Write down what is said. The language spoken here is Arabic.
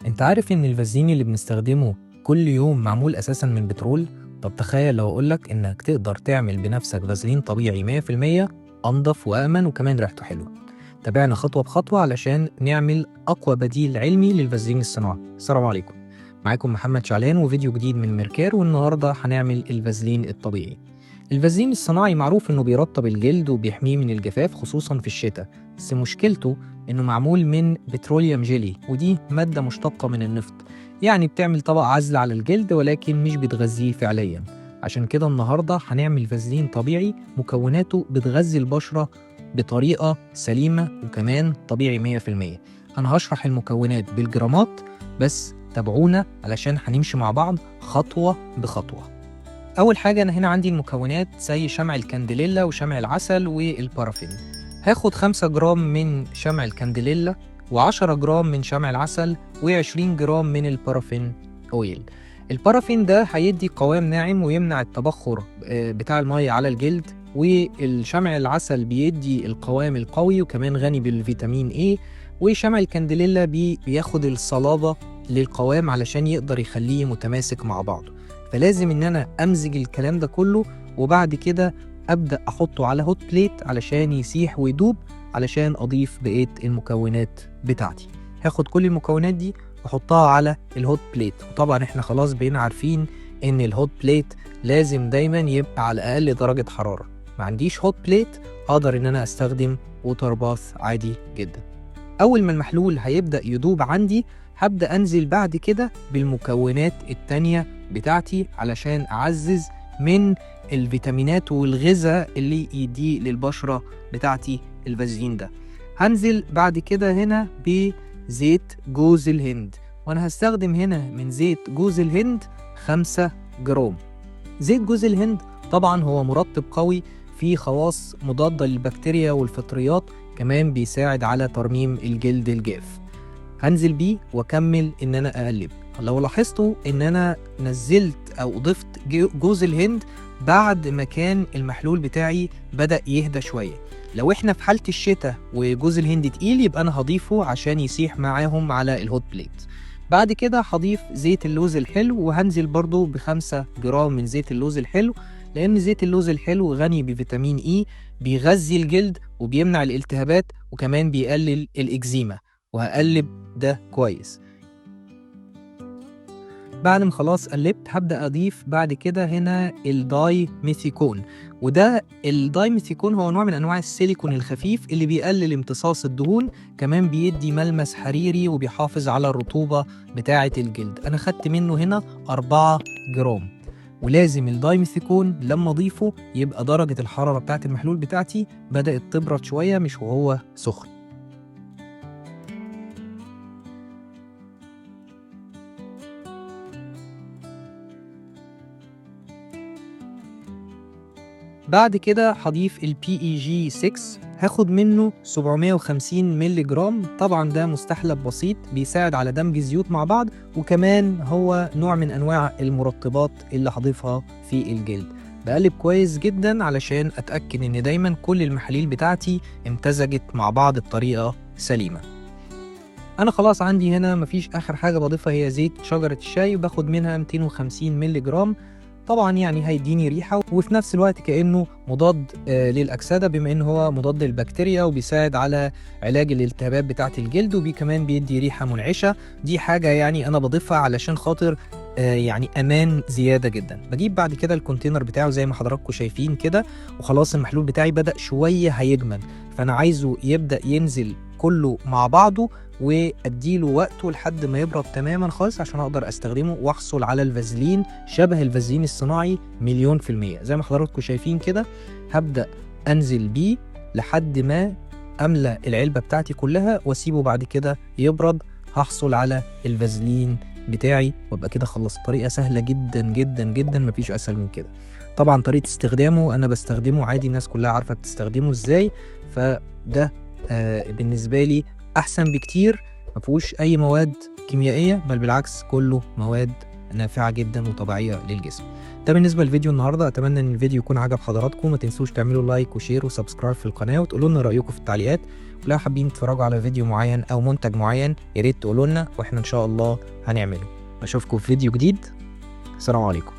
انت عارف ان الفازلين اللي بنستخدمه كل يوم معمول اساسا من بترول؟ طب تخيل لو اقولك انك تقدر تعمل بنفسك فازلين طبيعي 100% انضف وامن وكمان ريحته حلوه. تابعنا خطوه بخطوه علشان نعمل اقوى بديل علمي للفازلين الصناعي. السلام عليكم، معاكم محمد شعلان وفيديو جديد من ميركير، والنهارده هنعمل الفازلين الطبيعي. الفازلين الصناعي معروف انه بيرطب الجلد وبيحميه من الجفاف خصوصا في الشتاء، بس مشكلته انه معمول من بتروليوم جيلي، ودي مادة مشتقة من النفط، يعني بتعمل طبقة عزل على الجلد ولكن مش بتغذيه فعليا. عشان كده النهاردة هنعمل فازلين طبيعي مكوناته بتغذي البشرة بطريقة سليمة وكمان طبيعي 100%. أنا هشرح المكونات بالجرامات، بس تابعونا علشان هنمشي مع بعض خطوة بخطوة. أول حاجة أنا هنا عندي المكونات زي شمع الكانديليلا وشمع العسل والبارافين. هاخد 5 جرام من شمع الكانديليلا و10 جرام من شمع العسل و20 جرام من البارافين أويل. البارافين ده هيدي قوام ناعم ويمنع التبخر بتاع المية على الجلد، والشمع العسل بيدي القوام القوي وكمان غني بالفيتامين A، وشمع الكانديليلا بياخد الصلابة للقوام علشان يقدر يخليه متماسك مع بعضه. فلازم ان انا امزج الكلام ده كله، وبعد كده ابدا احطه على هوت بليت علشان يسيح ويدوب، علشان اضيف بقيه المكونات بتاعتي. هاخد كل المكونات دي واحطها على الهوت بليت، وطبعا احنا خلاص بقينا عارفين ان الهوت بليت لازم دايما يبقى على اقل درجه حراره. ما عنديش هوت بليت اقدر ان انا استخدم ووتر باث عادي جدا. اول ما المحلول هيبدا يدوب عندي هبدا انزل بعد كده بالمكونات التانية بتاعتي علشان اعزز من الفيتامينات والغذاء اللي يديه للبشرة بتاعتي الفازلين ده. هنزل بعد كده هنا بزيت جوز الهند، وانا هستخدم هنا من زيت جوز الهند 5 جرام. زيت جوز الهند طبعا هو مرطب قوي، فيه خواص مضادة للبكتيريا والفطريات، كمان بيساعد على ترميم الجلد الجاف. هنزل بيه واكمل ان انا اقلب. لو لاحظتوا ان انا نزلت او ضفت جوز الهند بعد ما كان المحلول بتاعي بدأ يهدى شوية. لو احنا في حالة الشتاء وجوز الهند تقيل يبقى انا هضيفه عشان يسيح معاهم على الهوت بليت. بعد كده هضيف زيت اللوز الحلو، وهنزل برضو ب5 جرام من زيت اللوز الحلو، لان زيت اللوز الحلو غني بفيتامين اي، بيغذي الجلد وبيمنع الالتهابات وكمان بيقلل الاكزيما. وهقلب ده كويس. بعد ما خلاص قلبت هبدأ أضيف بعد كده هنا الداي ميثيكون، وده الداي ميثيكون هو نوع من أنواع السيليكون الخفيف اللي بيقلل امتصاص الدهون، كمان بيدي ملمس حريري وبيحافظ على الرطوبة بتاعة الجلد. أنا خدت منه هنا 4 جرام. ولازم الداي ميثيكون لما أضيفه يبقى درجة الحرارة بتاعة المحلول بتاعتي بدأت تبرد شوية، مش وهو سخن. بعد كده هضيف ال PEG6، هاخد منه 750 مللي جرام. طبعا ده مستحلب بسيط بيساعد على دمج الزيوت مع بعض، وكمان هو نوع من انواع المرطبات اللي هضيفها في الجلد. بقلب كويس جدا علشان اتأكد ان دايما كل المحاليل بتاعتي امتزجت مع بعض بطريقة سليمة. انا خلاص عندي هنا مفيش اخر حاجة بضيفها هي زيت شجرة الشاي، باخد منها 250 مللي جرام. طبعا يعني هيديني ريحة، وفي نفس الوقت كأنه مضاد للأكسدة، بما إنه هو مضاد للبكتيريا وبيساعد على علاج الالتهابات بتاعة الجلد، وكمان بيدي ريحة منعشة. دي حاجة يعني أنا بضيفها علشان خاطر يعني أمان زيادة جدا. بجيب بعد كده الكونتينر بتاعه زي ما حضراتكم شايفين كده، وخلاص المحلول بتاعي بدأ شوية هيجمد، فأنا عايزه يبدأ ينزل كله مع بعضه واديله وقته لحد ما يبرد تماما خالص عشان اقدر استخدمه واحصل على الفازلين شبه الفازلين الصناعي 100%. زي ما حضراتكم شايفين كده هبدأ انزل بيه لحد ما املأ العلبة بتاعتي كلها واسيبه بعد كده يبرد. هحصل على الفازلين بتاعي وابقى كده خلصت. طريقة سهلة جدا جدا جدا، مفيش اسهل من كده. طبعا طريقة استخدامه انا بستخدمه عادي، الناس كلها عارفة بتستخدمه ازاي، فده بالنسبة لي احسن بكتير. مفيهوش اي مواد كيميائيه، بل بالعكس كله مواد نافعة جدا وطبيعية للجسم. ده بالنسبة لفيديو النهاردة، أتمنى إن الفيديو يكون عجب حضراتكم. ما تنسوش تعملوا لايك وشير وسبسكرايب في القناة، وتقولوا لنا رأيكم في التعليقات. ولو حابين تتفرجوا على فيديو معين أو منتج معين يا ريت تقولوا لنا، وإحنا إن شاء الله هنعمله. أشوفكم في فيديو جديد. السلام عليكم.